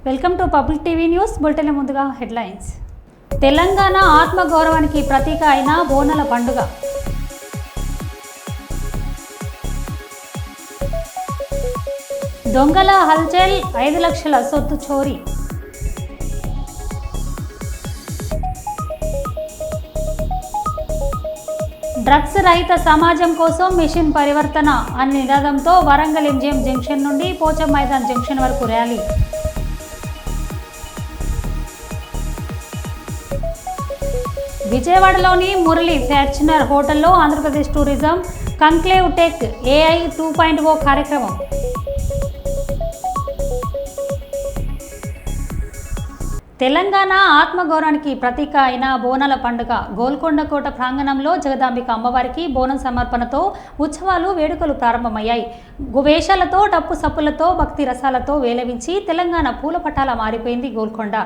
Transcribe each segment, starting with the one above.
Welcome to public TV news. Bulletin ముందుగా headlines. Telangana ఆత్మగౌరవానికి ప్రతీక అయిన బోనాల పండుగ. దొంగల హల్చల్, 5 లక్షల సొత్తు చోరీ. డ్రగ్స్ రహిత సమాజం కోసం మిషన్ పరివర్తన అనే నినాదంతో వరంగల్ ఎంజిఎం జంక్షన్ నుండి పోచం మైదాన్ జంక్షన్ వరకు ర్యాలీ. విజయవాడలోని మురళి ఫ్యార్చునర్ హోటల్లో ఆంధ్రప్రదేశ్ టూరిజం కంక్లేవ్ టెక్ AI 2.0 కార్యక్రమం. తెలంగాణ ఆత్మగౌరవానికి ప్రతీక అయిన బోనాల పండుగ గోల్కొండ కోట ప్రాంగణంలో జగదాంబిక అమ్మవారికి బోనం సమర్పణతో ఉత్సవాలు వేడుకలు ప్రారంభమయ్యాయి. వేషాలతో డప్పు సప్పులతో భక్తి రసాలతో వేలవించి తెలంగాణ పూలపటాల మారిపోయింది గోల్కొండ.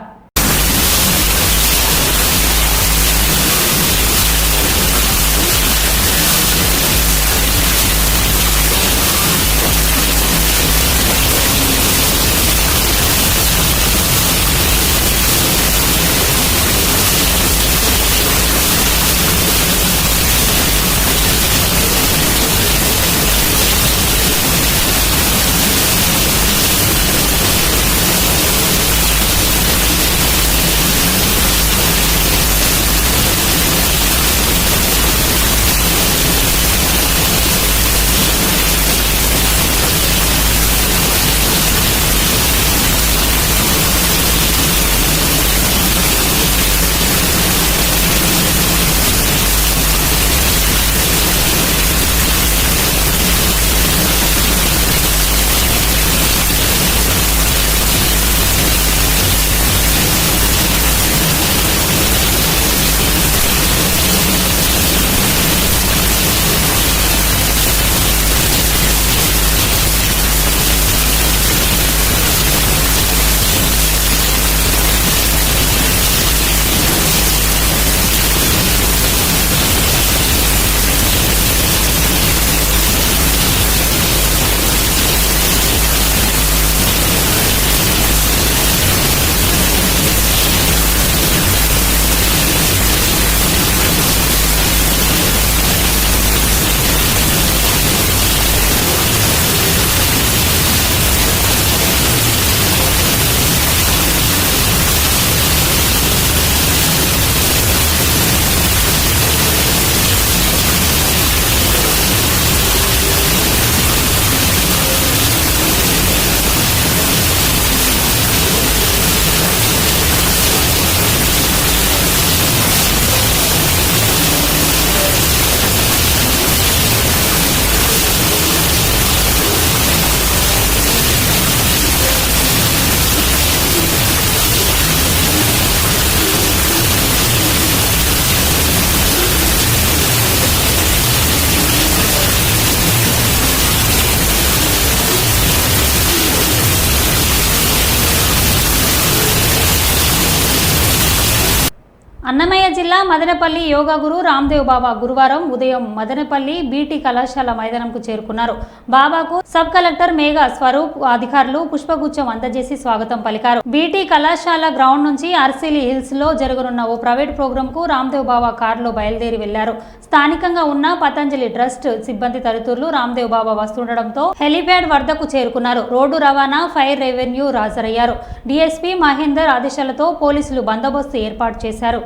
అన్నమయ్య జిల్లా మదనపల్లి యోగా గురు రామ్దేవ్ బాబా గురువారం ఉదయం మదనపల్లి బీటీ కళాశాల మైదానంకు చేరుకున్నారు. బాబాకు సబ్ కలెక్టర్ మేఘా స్వరూప్ అధికారులు పుష్పగుచ్చం అందజేసి స్వాగతం పలికారు. బీటీ కళాశాల గ్రౌండ్ నుంచి ఆర్సీలీ హిల్స్ లో జరగనున్న ఓ ప్రైవేట్ ప్రోగ్రామ్ కు రామ్దేవ్ బాబా కారులో బయలుదేరి వెళ్లారు. స్థానికంగా ఉన్న పతంజలి ట్రస్ట్ సిబ్బంది తదితరులు రామ్దేవ్ బాబా వస్తుండటంతో హెలీప్యాడ్ వద్దకు చేరుకున్నారు. రోడ్డు రవాణా, ఫైర్, రెవెన్యూ హాజరయ్యారు. డీఎస్పీ మహేందర్ ఆదేశాలతో పోలీసులు బందోబస్తు ఏర్పాటు చేశారు.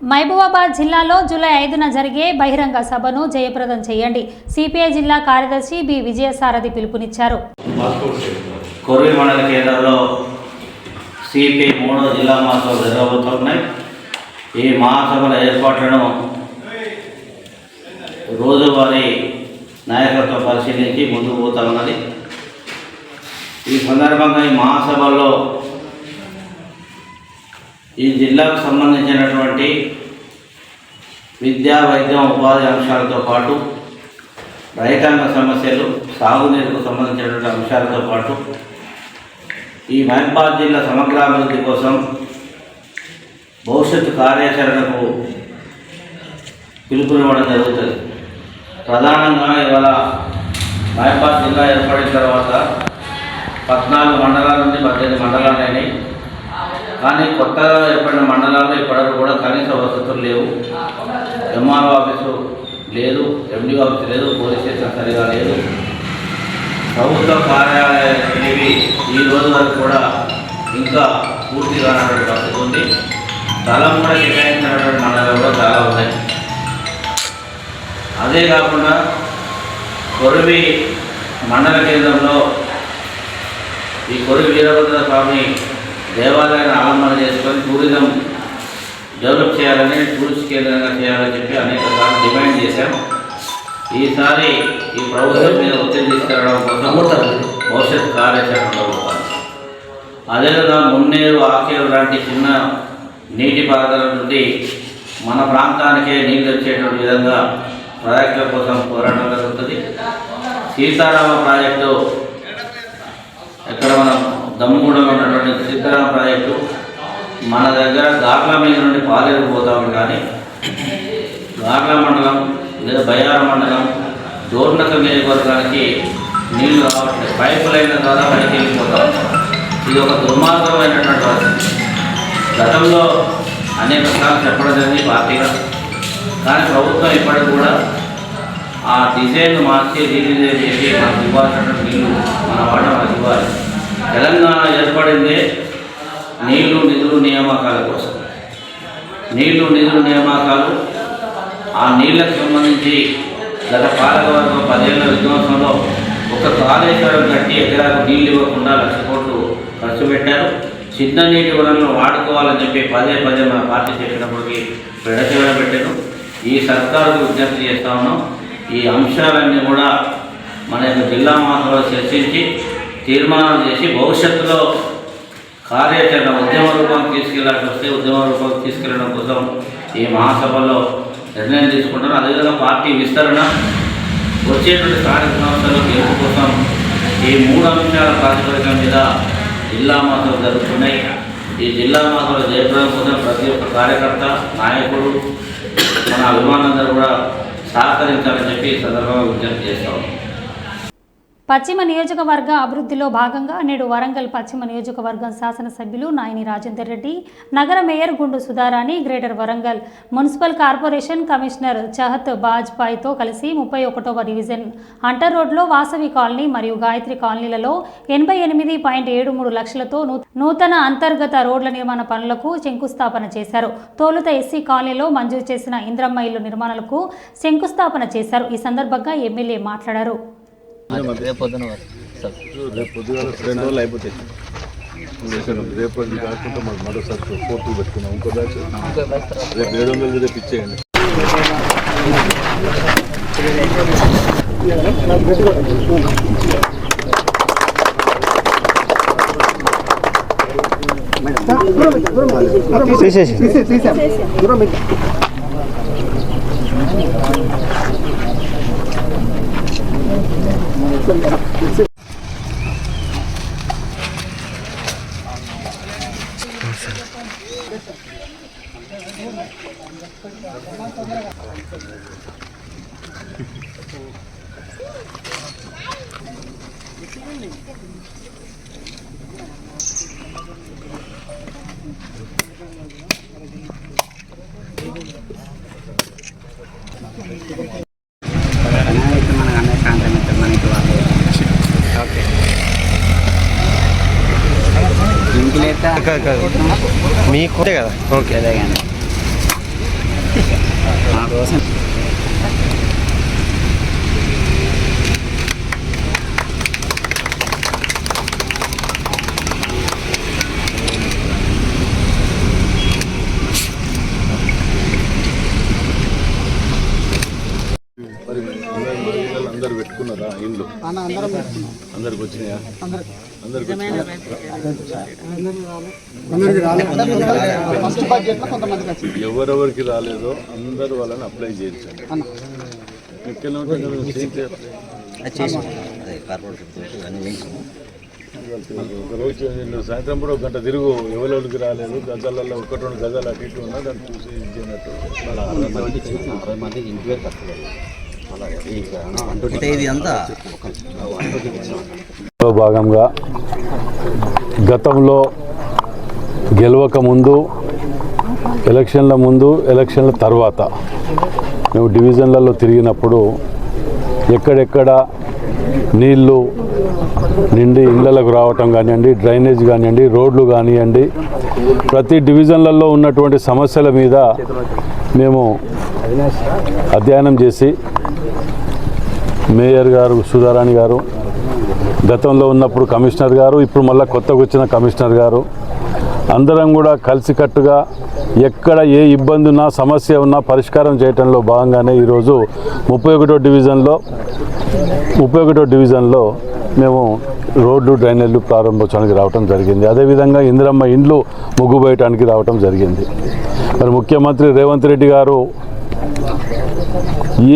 మహబూబాబాద్ జిల్లాలో జూలై 5న జరిగే బహిరంగ సభను జయప్రదం చేయండి. సిపిఐ జిల్లా కార్యదర్శి బి విజయసారథి పిలుపునిచ్చారు. కొర్వి మండల కేంద్రంలో సిపిఐ 3వ జిల్లా మహాసభలు జరగబోతున్నాయి. ఈ మహాసభల ఏర్పాట్లను రోజువారీ నాయకత్వం పరిశీలించి ముందుకు పోతా ఉన్నది. ఈ సందర్భంగా ఈ మహాసభల్లో ఈ జిల్లాకు సంబంధించినటువంటి విద్యా, వైద్యం, ఉపాధి అంశాలతో పాటు రైతాంగ సమస్యలు, సాగునీరుకు సంబంధించినటువంటి అంశాలతో పాటు ఈ మహబూబాబాద్ జిల్లా సమగ్రాభివృద్ధి కోసం భవిష్యత్తు కార్యాచరణకు పిలుపునివ్వడం జరుగుతుంది. ప్రధానంగా ఇవాళ మహబూబాబాద్ జిల్లా ఏర్పడిన తర్వాత 14 మండలాల నుండి 18 మండలాలు అయినాయి. కానీ కొత్తగా ఏర్పడిన మండలాల్లో ఇప్పటివరకు కూడా కనీస వసతులు లేవు. ఎంఆర్ఓ ఆఫీసు లేదు, ఎండిఓ ఆఫీసు లేదు, పోలీస్ స్టేషన్ సరిగా లేదు. ప్రభుత్వ కార్యాలయాలు ఇవి ఈ రోజు వరకు కూడా ఇంకా పూర్తి కానటువంటి పరిస్థితి ఉంది. స్థలం కూడా కేటాయించినటువంటి మండలాలు కూడా చాలా ఉన్నాయి. అదే కాకుండా కొరివి మండల కేంద్రంలో ఈ కొరివి వీరభద్ర స్వామి దేవాలయాన్ని ఆలంబన చేసుకొని టూరిజం డెవలప్ చేయాలని, టూరిస్ట్ కేంద్రంగా చేయాలని చెప్పి అనేక సార్లు డిమాండ్ చేశాం. ఈసారి ఈ ప్రభుత్వం మీద ఒత్తిడి తీసుకురావడం కోసం భవిష్యత్ కార్యాచరణ ఉండబోతుంది. అదేవిధంగా మున్నేరు, ఆకేరు లాంటి చిన్న నీటిపారుదల నుండి మన ప్రాంతానికే నీళ్ళు వచ్చేటువంటి విధంగా ప్రాజెక్టుల కోసం పోరాటం జరుగుతుంది. సీతారామ ప్రాజెక్టు ఎక్కడ మనం దమ్ముగూడలో ఉన్నటువంటి సీతారామ ప్రాజెక్టు మన దగ్గర గార్ల మీద నుండి పాలేరు పోతాము. కానీ గార్ల మండలం లేదా బయ్యారం మండలం డోర్నక నియోజకవర్గానికి నీళ్లు రావట్లేదు. పైపు లైన్ ద్వారా పైకి వెళ్ళిపోతాం. ఇది ఒక దుర్మార్గమైనటువంటి పరిస్థితి. గతంలో అనేక సార్లు చెప్పడం జరిగింది పార్టీగా. కానీ ప్రభుత్వం ఇప్పటికి కూడా ఆ డిజైన్ మార్చి రీడిజైన్ చేసి మనకు ఇవ్వాల్సినటువంటి నీళ్లు మన వాడ మనకు ఇవ్వాలి. తెలంగాణ ఏర్పడిందే నీళ్లు, నిధులు, నియామకాల కోసం. నీళ్లు, నిధులు, నియామకాలు ఆ నీళ్లకు సంబంధించి గత పాలకవర్గం 10 ఏళ్ల విధ్వంసంలో ఒక కాళేశ్వరం కట్టి ఎకరాకు నీళ్ళు ఇవ్వకుండా 1,00,000 కోట్లు ఖర్చు పెట్టారు. చిన్న నీటి వనరులను వాడుకోవాలని చెప్పి పదే మన పార్టీ చెప్పినప్పటికీ పెడచేయడం పెట్టాను. ఈ సర్కారుకు విజ్ఞప్తి చేస్తా ఉన్నాం. ఈ అంశాలన్నీ కూడా మన యొక్క జిల్లా మహాసభలో చర్చించి తీర్మానాలు చేసి భవిష్యత్తులో కార్యాచరణ ఉద్యమ రూపానికి తీసుకెళ్లాల్సి వస్తే ఉద్యమ రూపానికి తీసుకెళ్లడం కోసం ఈ మహాసభలో నిర్ణయం తీసుకుంటారు. అదేవిధంగా పార్టీ విస్తరణ, వచ్చేటువంటి స్థానిక సంస్థలు గెలుపు కోసం ఈ 3 అంశాల ప్రాతిపదికన మీద జిల్లా మహాసభలు జరుగుతున్నాయి. ఈ జిల్లా మహాసభల జయప్రదం కోసం ప్రతి ఒక్క కార్యకర్త, నాయకుడు, మన అభిమానులందరూ కూడా సహకరించాలని చెప్పి ఈ సందర్భంగా విజ్ఞప్తి చేస్తాం. పశ్చిమ నియోజకవర్గ అభివృద్ధిలో భాగంగా నేడు వరంగల్ పశ్చిమ నియోజకవర్గం శాసనసభ్యులు నాయని రాజేందర్ రెడ్డి, నగర mayor Gundu Sudharani, greater Warangal municipal corporation commissioner Chahat బాజ్పాయ్తో కలిసి 31వ డివిజన్ అంటర్ రోడ్లో వాసవి కాలనీ మరియు గాయత్రి కాలనీలలో 88.73 లక్షలతో నూతన అంతర్గత రోడ్ల నిర్మాణ పనులకు శంకుస్థాపన చేశారు. తోలుత ఎస్సీ కాలనీలో మంజూరు చేసిన ఇంద్రమ్మ ఇల్లు నిర్మాణాలకు శంకుస్థాపన చేశారు. ఈ సందర్భంగా ఎమ్మెల్యే మాట్లాడారు. రేపు 2 రోజులు అయిపోతాయి. రేపు కాకుండా మాకు మరోసారి 4 పెట్టుకున్నాం. ఇంకో బ్యాచ్ రేపు 700 రేపు ఇచ్చేయండి. మీకు కదా ఓకే. మరి అందరు పెట్టుకున్నారా ఇండ్లు అందరికి వచ్చినాయా అందరికి ఎవరెవరికి రాలేదో అందరు వాళ్ళని అప్లై చేయించండి. రోజు సాయంత్రం కూడా ఒక గంట తిరుగు ఎవరెవరికి రాలేదు గజాలలో 1-2 గజాలు అటు ఇటు ఉన్నా దాన్ని చూసి ఇచ్చినట్టు భాగంగా గతంలో గెలవక ముందు, ఎలక్షన్ల ముందు, ఎలక్షన్ల తర్వాత మేము డివిజన్లలో తిరిగినప్పుడు ఎక్కడెక్కడ నీళ్లు నిండి ఇళ్లకు రావటం కానివ్వండి, డ్రైనేజ్ కానివ్వండి, రోడ్లు కానివ్వండి, ప్రతి డివిజన్లలో ఉన్నటువంటి సమస్యల మీద మేము అధ్యయనం చేసి మేయర్ గారు సుధారాణి గారు, గతంలో ఉన్నప్పుడు కమిషనర్ గారు, ఇప్పుడు మళ్ళీ కొత్తగా వచ్చిన కమిషనర్ గారు అందరం కూడా కలిసికట్టుగా ఎక్కడ ఏ ఇబ్బంది ఉన్నా సమస్య ఉన్నా పరిష్కారం చేయడంలో భాగంగానే ఈరోజు 31వ డివిజన్లో మేము రోడ్లు డ్రైనేజీలు ప్రారంభోత్సవానికి రావడం జరిగింది. అదేవిధంగా ఇందిరమ్మ ఇండ్లు ముగ్గు వేయటానికి రావడం జరిగింది. మరి ముఖ్యమంత్రి రేవంత్ రెడ్డి గారు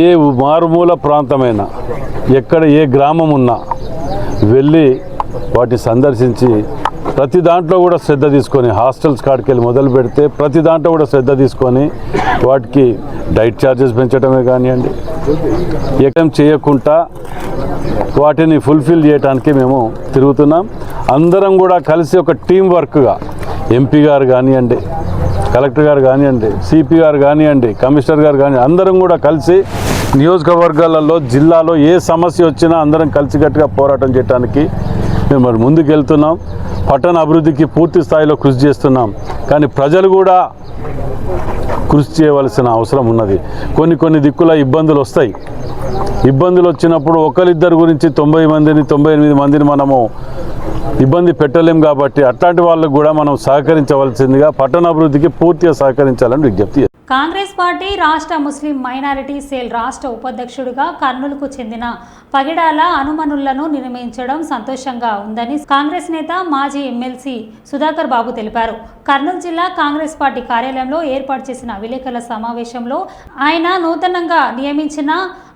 ఏ మారుమూల ప్రాంతమైన ఎక్కడ ఏ గ్రామం ఉన్నా వెళ్ళి వాటిని సందర్శించి ప్రతి దాంట్లో కూడా శ్రద్ధ తీసుకొని హాస్టల్స్ కాడికి వెళ్ళి మొదలు పెడితే ప్రతి దాంట్లో కూడా శ్రద్ధ తీసుకొని వాటికి డైట్ ఛార్జెస్ పెంచడమే కానివ్వండి, ఏకం చేయకుండా వాటిని ఫుల్ఫిల్ చేయడానికి మేము తిరుగుతున్నాం. అందరం కూడా కలిసి ఒక టీం వర్క్గా ఎంపీ గారు కానివ్వండి, కలెక్టర్ గారు కానివ్వండి, సిపి గారు కానివ్వండి, కమిషనర్ గారు కానివ్వండి, అందరం కూడా కలిసి నియోజకవర్గాలలో జిల్లాలో ఏ సమస్య వచ్చినా అందరం కలిసికట్టుగా పోరాటం చేయడానికి మేము మరి ముందుకు వెళ్తున్నాం. పట్టణ అభివృద్ధికి పూర్తి స్థాయిలో కృషి చేస్తున్నాం. కానీ ప్రజలు కూడా కృషి చేయవలసిన అవసరం ఉన్నది. కొన్ని దిక్కుల ఇబ్బందులు వస్తాయి. ఇబ్బందులు వచ్చినప్పుడు ఒకరిద్దరు గురించి 90 మందిని 98 మందిని మనము ఇబ్బంది పెట్టలేం. కాబట్టి అట్లాంటి వాళ్ళకు కూడా మనం సహకరించవలసిందిగా పట్టణాభివృద్ధికి పూర్తిగా సహకరించాలని విజ్ఞప్తి. కాంగ్రెస్ పార్టీ రాష్ట్ర ముస్లిం మైనారిటీ సెల్ రాష్ట్ర ఉపాధ్యక్షుడిగా కర్నూలుకు చెందిన పగిడాల హనుమనులను నియమించడం సంతోషంగా ఉందని కాంగ్రెస్ నేత మాజీ ఎమ్మెల్సీ సుధాకర్ బాబు తెలిపారు. కర్నూలు జిల్లా కాంగ్రెస్ పార్టీ కార్యాలయంలో ఏర్పాటు చేసిన విలేకరుల సమావేశంలో ఆయన నూతనంగా నియమించిన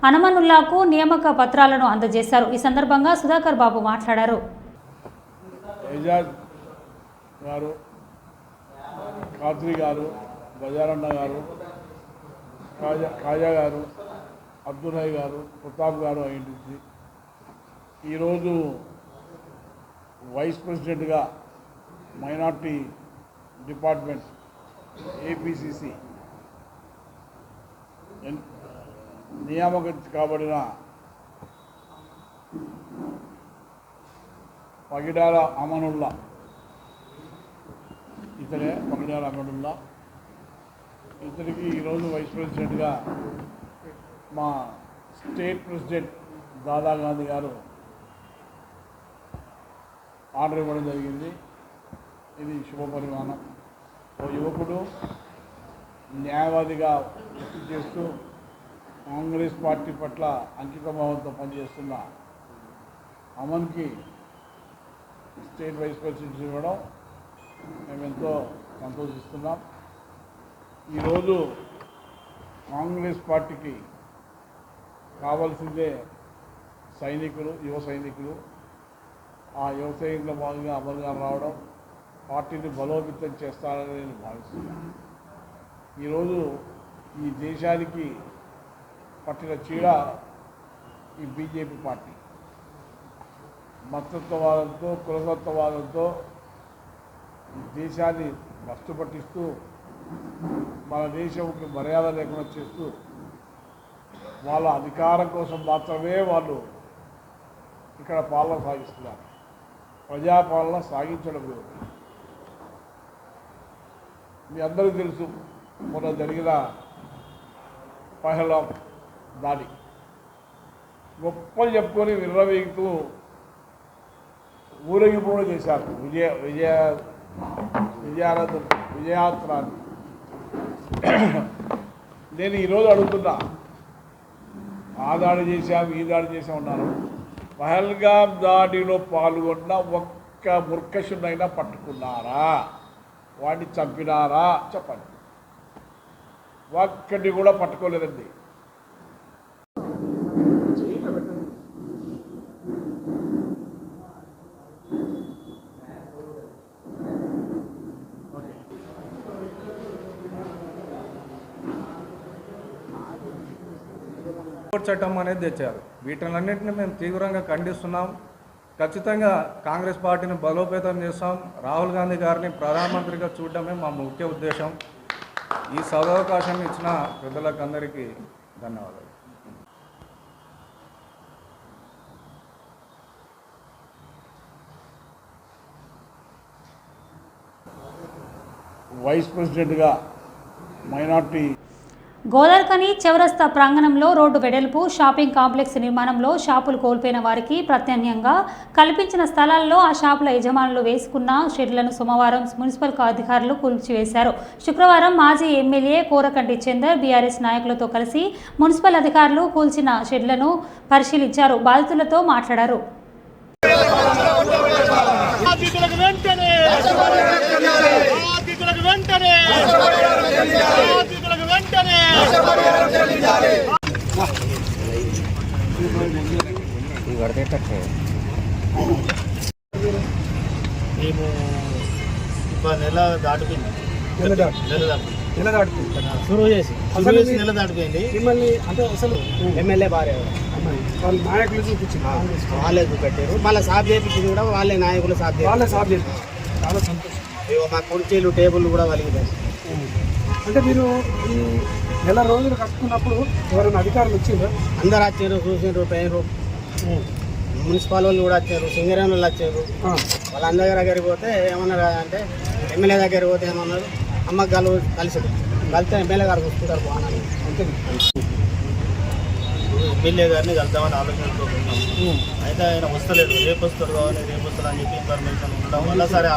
హనుమనుల్లాకు నియామక పత్రాలను అందజేశారు. ఈ సందర్భంగా సుధాకర్ బాబు మాట్లాడారు. గజారన్న గారు, కాజా గారు, అబ్దుల్హై గారు, ప్రతాప్ గారు అయింది. ఈరోజు వైస్ ప్రెసిడెంట్గా మైనార్టీ డిపార్ట్మెంట్ ఏపీసీసీ నియామకం కాబడిన పగిడాల అమనుల్లా, ఇతనే పగిడాల అమనుల్లా, ఇతనికి ఈరోజు వైస్ ప్రెసిడెంట్గా మా స్టేట్ ప్రెసిడెంట్ దాదా గాంధీ గారు ఆర్డర్ ఇవ్వడం జరిగింది. ఇది శుభ పరిమాణం. ఓ యువకుడు న్యాయవాదిగా వృత్తి చేస్తూ కాంగ్రెస్ పార్టీ పట్ల అంకితభావంతో పనిచేస్తున్న అమన్కి స్టేట్ వైస్ ప్రెసిడెంట్ ఇవ్వడం మేము ఎంతో సంతోషిస్తున్నాం. ఈరోజు కాంగ్రెస్ పార్టీకి కావాల్సిందే సైనికులు, యువ సైనికులు. ఆ యువ సైనికుల భాగంగా అమల్ గారు రావడం పార్టీని బలోపేతం చేస్తారని నేను భావిస్తున్నాను. ఈరోజు ఈ దేశానికి పట్టిన చీడ ఈ బీజేపీ పార్టీ మతత్వవాదంతో, కులతత్వవాదంతో దేశాన్ని భ్రష్టు పట్టిస్తూ మన దేశంకి మర్యాద లేకుండా చేస్తూ వాళ్ళ అధికారం కోసం మాత్రమే వాళ్ళు ఇక్కడ పాలన సాగిస్తున్నారు. ప్రజాపాలన సాగించడం లేదు. మీ అందరికీ తెలుసు, మొన్న జరిగిన పహల్గాం దాడి గొప్పలు చెప్పుకొని విర్రవీగుతూ ఊరేగింపు చేశారు. విజయాత్ర. నేను ఈరోజు అడుగుతున్నా, ఆ దాడి చేశాం ఈ దాడి చేసాం ఉన్నాను. పహల్గాం దాడిలో పాల్గొన్న ఒక్క ముర్కషునైనా పట్టుకున్నారా? వాడిని చంపినారా? చెప్పండి. ఒక్కటి కూడా పట్టుకోలేదండి. చట్టం అనేది తెచ్చారు. వీటినన్నింటినీ మేము తీవ్రంగా ఖండిస్తున్నాం. ఖచ్చితంగా కాంగ్రెస్ పార్టీని బలోపేతం చేస్తాం. రాహుల్ గాంధీ గారిని ప్రధానమంత్రిగా చూడడమే మా ముఖ్య ఉద్దేశం. ఈ సదవకాశాన్ని ఇచ్చిన పెద్దలకు అందరికీ ధన్యవాదాలు. వైస్ ప్రెసిడెంట్గా మైనార్టీ గోదావరిఖని చౌరస్తా ప్రాంగణంలో రోడ్డు వెడల్పు, షాపింగ్ కాంప్లెక్స్ నిర్మాణంలో షాపులు కోల్పోయిన వారికి ప్రత్యామ్నాయంగా కల్పించిన స్థలాల్లో ఆ షాపుల యజమానులు వేసుకున్న షెడ్లను సోమవారం మున్సిపల్ అధికారులు కూల్చివేశారు. శుక్రవారం మాజీ ఎమ్మెల్యే కోరకంటి చందర్ బీఆర్ఎస్ నాయకులతో కలిసి మున్సిపల్ అధికారులు కూల్చిన షెడ్లను పరిశీలించారు. బాధితులతో మాట్లాడారు. మేము నెల దాటిపోయింది. సురువు చేసి నెల దాటిపోయింది. మిమ్మల్ని అంటే అసలు ఎమ్మెల్యే భార్య వాళ్ళు నాయకులు చూపించారు, వాళ్ళే చూపెట్టారు. మళ్ళీ సాఫ్ చేయించింది కూడా వాళ్ళే నాయకులు సాఫ్ చేయించారు. చాలా సంతోషం. మా కుర్చీలు టేబుల్ కూడా వలిగిపోయాయి. అంటే మీరు ఈ నెల రోజులు కట్టుకున్నప్పుడు ఎవరైనా అధికారులు వచ్చిండ్రు? అందరు వచ్చారు, చూసారు, పోయారు. మున్సిపల్ వాళ్ళు కూడా వచ్చారు, సింగరేణి వాళ్ళు వచ్చారు. వాళ్ళందరి దగ్గరికి పోతే ఏమన్నారు అంటే, ఎమ్మెల్యే దగ్గరికి పోతే ఏమన్నారు, అమ్మకి కలిసి ఎమ్మెల్యే గారు చూసుకుంటారు బాగున్నాను. ఎమ్మెల్యే గారిని కలుద్దామని ఆలోచనకుంటున్నాం. అయితే ఆయన వస్తలేదు. రేపు వస్తారు కావాలి, రేపు వస్తారు అని చెప్పి ఇన్ఫర్మేషన్ ఉండడం వల్ల సరే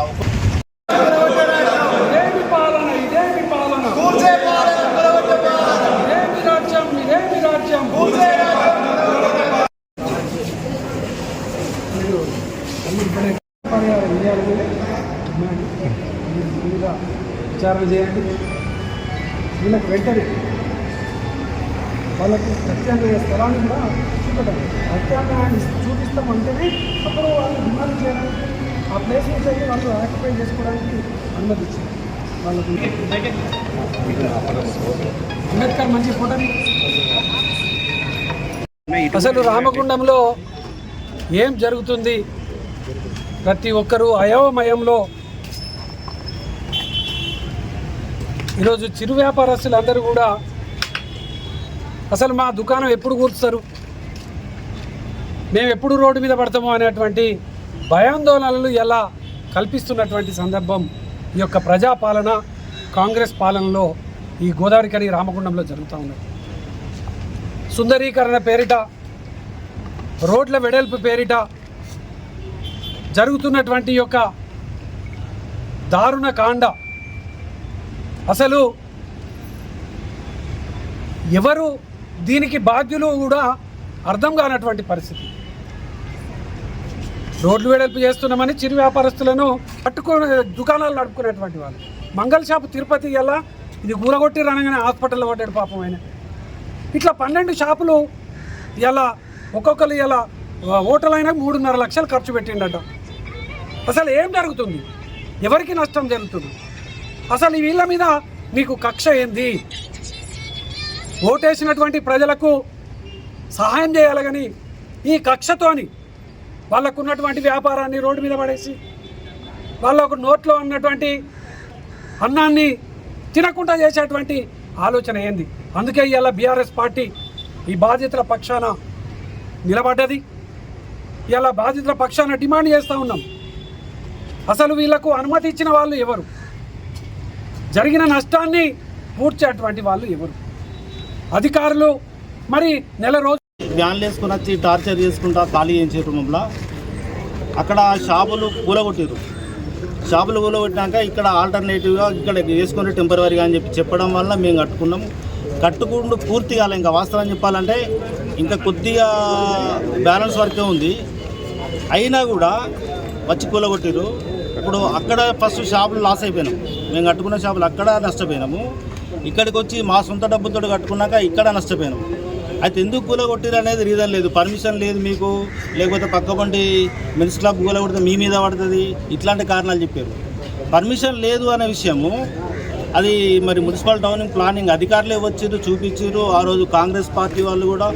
విచారణ చేయండి. వీళ్ళకి వెంటనే వాళ్ళకు ప్రత్యామ్నాయ స్థలాన్ని కూడా చూపెట్టాలి. ప్రత్యామ్నాయాన్ని చూపిస్తామంటేనే అప్పుడు వాళ్ళు డిమాండ్ చేయడానికి ఆ ప్లేస్ నుంచి వాళ్ళు ఆక్యుపై చేసుకోవడానికి అనుమతి ఇచ్చింది. వాళ్ళకు అంబేద్కర్ మంచి ఫోటో. అసలు రామగుండంలో ఏం జరుగుతుంది? ప్రతి ఒక్కరూ అయోమయంలో. ఈరోజు చిరు వ్యాపారస్తులు అందరూ కూడా అసలు మా దుకాణం ఎప్పుడు కూర్చుతారు, మేము ఎప్పుడు రోడ్డు మీద పడతామో అనేటువంటి భయాందోళనలు ఎలా కల్పిస్తున్నటువంటి సందర్భం ఈ యొక్క ప్రజాపాలన కాంగ్రెస్ పాలనలో ఈ గోదావరిఖని రామగుండంలో జరుగుతూ ఉన్నది. సుందరీకరణ పేరిట, రోడ్ల వెడల్పు పేరిట జరుగుతున్నటువంటి యొక్క దారుణ కాండ అసలు ఎవరు దీనికి బాధ్యులు కూడా అర్థం కానటువంటి పరిస్థితి. రోడ్లు వెడల్పు చేస్తున్నామని చిరు వ్యాపారస్తులను పట్టుకుని దుకాణాలు నడుపుకునేటువంటి వాళ్ళు. మంగళ షాపు తిరుపతి ఎలా ఇది కూరగొట్టి అనగానే హాస్పిటల్లో పడ్డాడు పాపం ఆయన. ఇట్లా 12 షాపులు ఇలా ఒక్కొక్కరు ఇలా హోటల్ అయినా 3.5 లక్షలు ఖర్చు పెట్టిండట. అసలు ఏం జరుగుతుంది? ఎవరికి నష్టం జరుగుతుంది? అసలు వీళ్ళ మీద మీకు కక్ష ఏంది? ఓటేసినటువంటి ప్రజలకు సహాయం చేయాలి కానీ ఈ కక్షతోని వాళ్ళకున్నటువంటి వ్యాపారాన్ని రోడ్డు మీద పడేసి వాళ్ళకు నోట్లో ఉన్నటువంటి అన్నాన్ని తినకుండా చేసేటువంటి ఆలోచన ఏంది? అందుకే ఇవాళ బీఆర్ఎస్ పార్టీ ఈ బాధితుల పక్షాన నిలబడ్డది. ఇలా బాధితుల పక్షాన డిమాండ్ చేస్తూ ఉన్నాం. అసలు వీళ్లకు అనుమతి ఇచ్చిన వాళ్ళు ఎవరు? జరిగిన నష్టాన్ని పూడ్చేటువంటి వాళ్ళు ఎవరు? అధికారులు మరి నెల రోజులు వ్యాన్లు వేసుకుని వచ్చి టార్చర్ చేసుకుంటా ఖాళీ చేయించే రూమంలో అక్కడ షాపులు కూలగొట్టారు. షాపులు కూలగొట్టినాక ఇక్కడ ఆల్టర్నేటివ్గా ఇక్కడ వేసుకుని టెంపరీగా అని చెప్పడం వల్ల మేము కట్టుకుంటూ పూర్తి కాలే. ఇంకా వాస్తవం చెప్పాలంటే ఇంకా కొద్దిగా బ్యాలెన్స్ వర్కే ఉంది. అయినా కూడా వచ్చి కూలగొట్టారు. ఇప్పుడు అక్కడ ఫస్ట్ షాపులు లాస్ అయిపోయినాం. మేము కట్టుకున్న షాపులు అక్కడ నష్టపోయినాము. ఇక్కడికి వచ్చి మా సొంత డబ్బులతో కట్టుకున్నాక ఇక్కడ నష్టపోయినాం. అయితే ఎందుకు కూలగొట్టిరు అనేది రీజన్ లేదు. పర్మిషన్ లేదు మీకు, లేకపోతే పక్కబండి మెన్స్ క్లబ్ కూలగొడితే మీ మీద పడుతుంది, ఇట్లాంటి కారణాలు చెప్పారు. పర్మిషన్ లేదు అనే విషయము అది మరి మున్సిపల్ టౌనింగ్ ప్లానింగ్ అధికారులే వచ్చారు, చూపించారు. ఆ రోజు కాంగ్రెస్ పార్టీ వాళ్ళు కూడా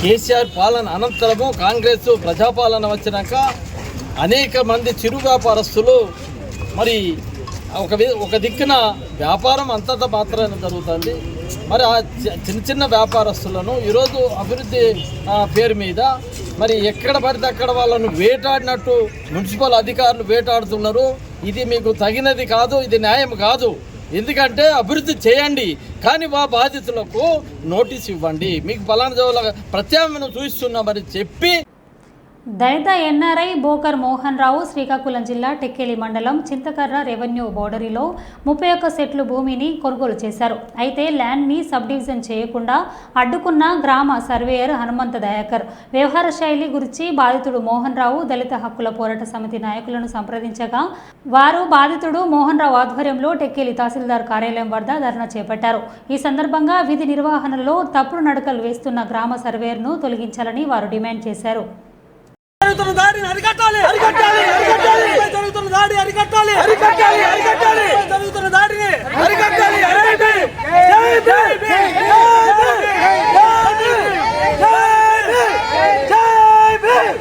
కేసీఆర్ పాలన అనంతరము కాంగ్రెస్ ప్రజాపాలన వచ్చినాక అనేక మంది చిరు వ్యాపారస్తులు మరి ఒక దిక్కున వ్యాపారం అంతంత మాత్రాన జరుగుతుంది. మరి ఆ చిన్న వ్యాపారస్తులను ఈరోజు అభివృద్ధి పేరు మీద మరి ఎక్కడ పడితే అక్కడ వాళ్ళను వేటాడినట్టు మున్సిపల్ అధికారులు వేటాడుతున్నారు. ఇది మీకు తగినది కాదు, ఇది న్యాయం కాదు. ఎందుకంటే అభివృద్ధి చేయండి కానీ మా బాధితులకు నోటీస్ ఇవ్వండి, మీకు పలానా జోల ప్రత్యామ్నాయం చూపిస్తున్నామని చెప్పి దళిత ఎన్ఆర్ఐ బోకర్ మోహన్ రావు శ్రీకాకుళం జిల్లా టెక్కేలి మండలం చింతకర్ర రెవెన్యూ బోర్డరీలో 31 సెట్లు భూమిని కొనుగోలు చేశారు. అయితే ల్యాండ్ని సబ్ డివిజన్ చేయకుండా అడ్డుకున్న గ్రామ సర్వేయర్ హనుమంత దయాకర్ వ్యవహార శైలి గురించి బాధితుడు మోహన్ రావు దళిత హక్కుల పోరాట సమితి నాయకులను సంప్రదించగా వారు బాధితుడు మోహన్ రావు ఆధ్వర్యంలో టెక్కేలి తహసీల్దార్ కార్యాలయం వద్ద ధర్నా చేపట్టారు. ఈ సందర్భంగా విధి నిర్వహణలో తప్పుడు నడకలు వేస్తున్న గ్రామ సర్వేయర్ను తొలగించాలని వారు డిమాండ్ చేశారు. జరుగుతున్న దాడిని అరికట్టాలి, అరికట్టాలి, అరికట్టాలి. జరుగుతున్న దాడి అరికట్టాలి, అరికట్టాలి, అరికట్టాలి. జరుగుతున్న దాడిని అరికట్టాలి, అరికట్టాలి. జై భీమ్, జై భీమ్, జై భీమ్.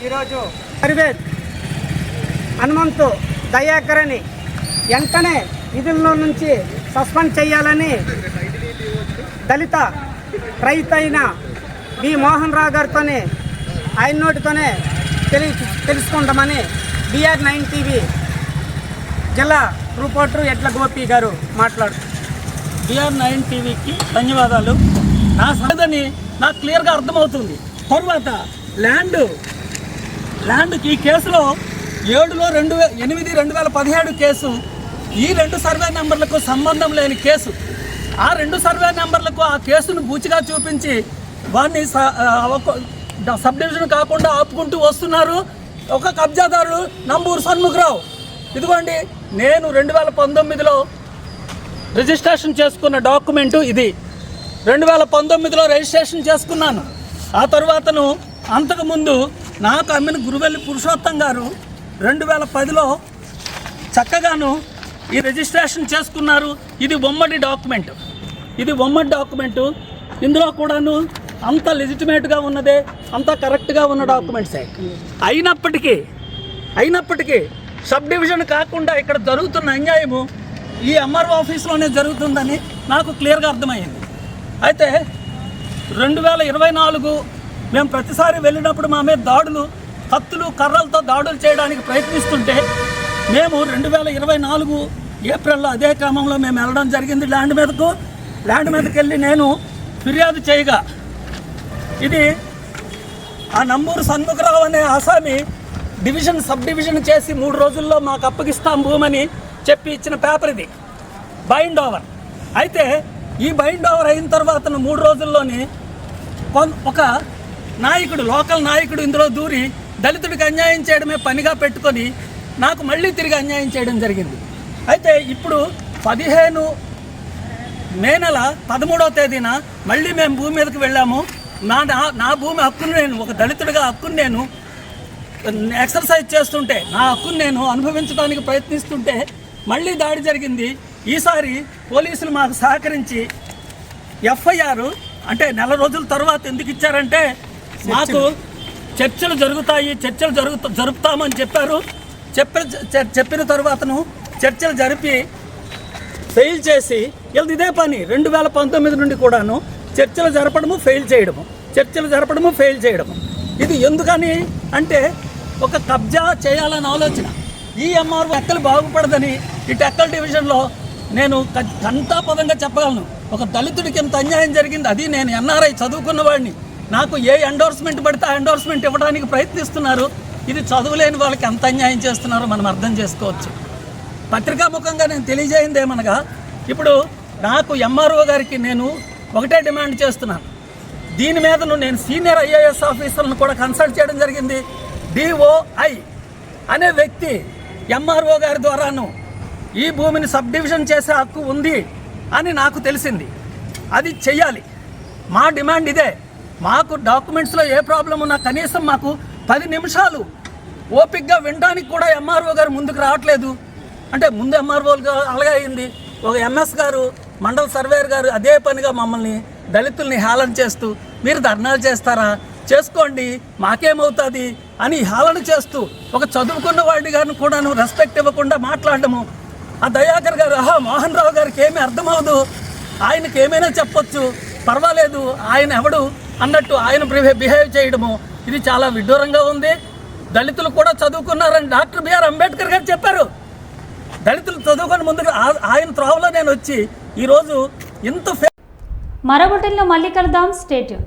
ఈరోజు సర్వేర్ హనుమంతు దయాకర్ అని వెంటనే విధుల్లో నుంచి సస్పెండ్ చేయాలని దళిత రైతైన బి మోహన్ రావు గారితోనే ఆయన నోటితోనే తెలుసుకుంటామని BR9 TV జిల్లా రిపోర్టర్ ఎడ్ల గోపి గారు మాట్లాడుతున్నారు. BR9 TVకి ధన్యవాదాలు. నా సంగతిని నాకు క్లియర్గా అర్థమవుతుంది. తర్వాత ల్యాండ్కి ఈ కేసులో 7లో 8/2017 కేసు, ఈ 2 సర్వే నెంబర్లకు సంబంధం లేని కేసు. ఆ 2 సర్వే నెంబర్లకు ఆ కేసును బూచిగా చూపించి వారిని సబ్ డివిజన్ కాకుండా ఆపుకుంటూ వస్తున్నారు. ఒక కబ్జాదారుడు నంబూరు షణ్ముఖరావు. ఇదిగోండి, నేను 2019లో రిజిస్ట్రేషన్ చేసుకున్న డాక్యుమెంటు ఇది. 2019లో రిజిస్ట్రేషన్ చేసుకున్నాను. ఆ తర్వాతను అంతకుముందు నాకు అమ్మిన గురువెల్లి పురుషోత్తం గారు 2010లో చక్కగాను ఈ రిజిస్ట్రేషన్ చేసుకున్నారు. ఇది ఉమ్మడి డాక్యుమెంటు. ఇందులో కూడాను అంత లెజిటిమేట్గా ఉన్నదే, అంత కరెక్ట్గా ఉన్న డాక్యుమెంట్సే. అయినప్పటికీ సబ్ డివిజన్ కాకుండా ఇక్కడ జరుగుతున్న అన్యాయము ఈ MRO ఆఫీస్లోనే జరుగుతుందని నాకు క్లియర్గా అర్థమైంది. అయితే 2024 మేము ప్రతిసారి వెళ్ళినప్పుడు మా మీద దాడులు, కత్తులు, కర్రలతో దాడులు చేయడానికి ప్రయత్నిస్తుంటే మేము 2024 ఏప్రిల్లో అదే క్రమంలో మేము వెళ్ళడం జరిగింది ల్యాండ్ మీదకి వెళ్ళి నేను ఫిర్యాదు చేయగా ఇది ఆ నంబూరు షణ్ముఖరావు అనే ఆసామి సబ్ డివిజన్ చేసి 3 రోజుల్లో మాకు అప్పగిస్తాం భూమని చెప్పి ఇచ్చిన పేపర్ ఇది, బైండ్ ఓవర్. అయితే ఈ బైండ్ ఓవర్ అయిన తర్వాత 3 రోజుల్లోనే ఒక లోకల్ నాయకుడు ఇందులో దూరి దళితుడికి అన్యాయం చేయడమే పనిగా పెట్టుకొని నాకు మళ్ళీ తిరిగి అన్యాయం చేయడం జరిగింది. అయితే ఇప్పుడు 15 మే నెల 13వ తేదీన మళ్ళీ మేము భూమి మీదకి వెళ్ళాము. నా భూమి హక్కును నేను ఒక దళితుడిగా నేను ఎక్సర్సైజ్ చేస్తుంటే, నా హక్కును నేను అనుభవించడానికి ప్రయత్నిస్తుంటే మళ్ళీ దాడి జరిగింది. ఈసారి పోలీసులు మాకు సహకరించి FIR అంటే నెల రోజుల తర్వాత ఎందుకు ఇచ్చారంటే మాకు చర్చలు జరుపుతామని చెప్పారు. చెప్పిన తర్వాతను చర్చలు జరిపి ఫెయిల్ చేసి ఇదే పని 2019 నుండి కూడాను చర్చలు జరపడము ఫెయిల్ చేయడము. ఇది ఎందుకని అంటే ఒక కబ్జా చేయాలని ఆలోచన. ఈ MRO ఎక్కలు బాగుపడదని ఈ టెక్కల్ డివిజన్లో నేను ఘంటాపదంగా చెప్పగలను. ఒక దళితుడికి ఎంత అన్యాయం జరిగింది, అది నేను ఎన్ఆర్ఐ చదువుకున్న వాడిని. నాకు ఏ ఎండోర్స్మెంట్ పడితే ఆ ఎండోర్స్మెంట్ ఇవ్వడానికి ప్రయత్నిస్తున్నారు. ఇది చదువులేని వాళ్ళకి ఎంత అన్యాయం చేస్తున్నారో మనం అర్థం చేసుకోవచ్చు. పత్రికాముఖంగా నేను తెలియజేయింది ఏమనగా, ఇప్పుడు నాకు ఎంఆర్ఓ గారికి నేను ఒకటే డిమాండ్ చేస్తున్నాను. దీని మీద నేను సీనియర్ ఐఏఎస్ ఆఫీసర్లను కూడా కన్సల్ట్ చేయడం జరిగింది. డిఓఐ అనే వ్యక్తి ఎంఆర్ఓ గారి ద్వారాను ఈ భూమిని సబ్ డివిజన్ చేసే హక్కు ఉంది అని నాకు తెలిసింది. అది చెయ్యాలి. మా డిమాండ్ ఇదే. మాకు డాక్యుమెంట్స్లో ఏ ప్రాబ్లం ఉన్నా కనీసం మాకు 10 నిమిషాలు ఓపిక్గా వినడానికి కూడా ఎంఆర్ఓ గారు ముందుకు రావట్లేదు. అంటే ముందు ఎంఆర్ఓలుగా అలాగే అయింది. ఒక ఎంఎస్ గారు, మండల సర్వేయర్ గారు అదే పనిగా మమ్మల్ని దళితుల్ని హేళన చేస్తూ, మీరు ధర్నాలు చేస్తారా, చేసుకోండి, మాకేమవుతుంది అని హేళన చేస్తూ, ఒక చదువుకున్న వాడి గారిని కూడా రెస్పెక్ట్ ఇవ్వకుండా మాట్లాడము. ఆ దయాకర్ గారు, మోహన్ రావు గారికి ఏమీ అర్థమవదు, ఆయనకి ఏమైనా చెప్పొచ్చు, పర్వాలేదు, ఆయన ఎవడు అన్నట్టు ఆయన బిహేవ్ చేయడము, ఇది చాలా విడ్డూరంగా ఉంది. దళితులు కూడా చదువుకున్నారని డాక్టర్ బిఆర్ అంబేద్కర్ గారు చెప్పారు. దళితులు చదువుకొని ముందుగా ఆయన త్రోవలో నేను వచ్చి ఈరోజు ఇంత మరో బులెటిన్లో మళ్ళీ కలుద్దాం. Stay tune.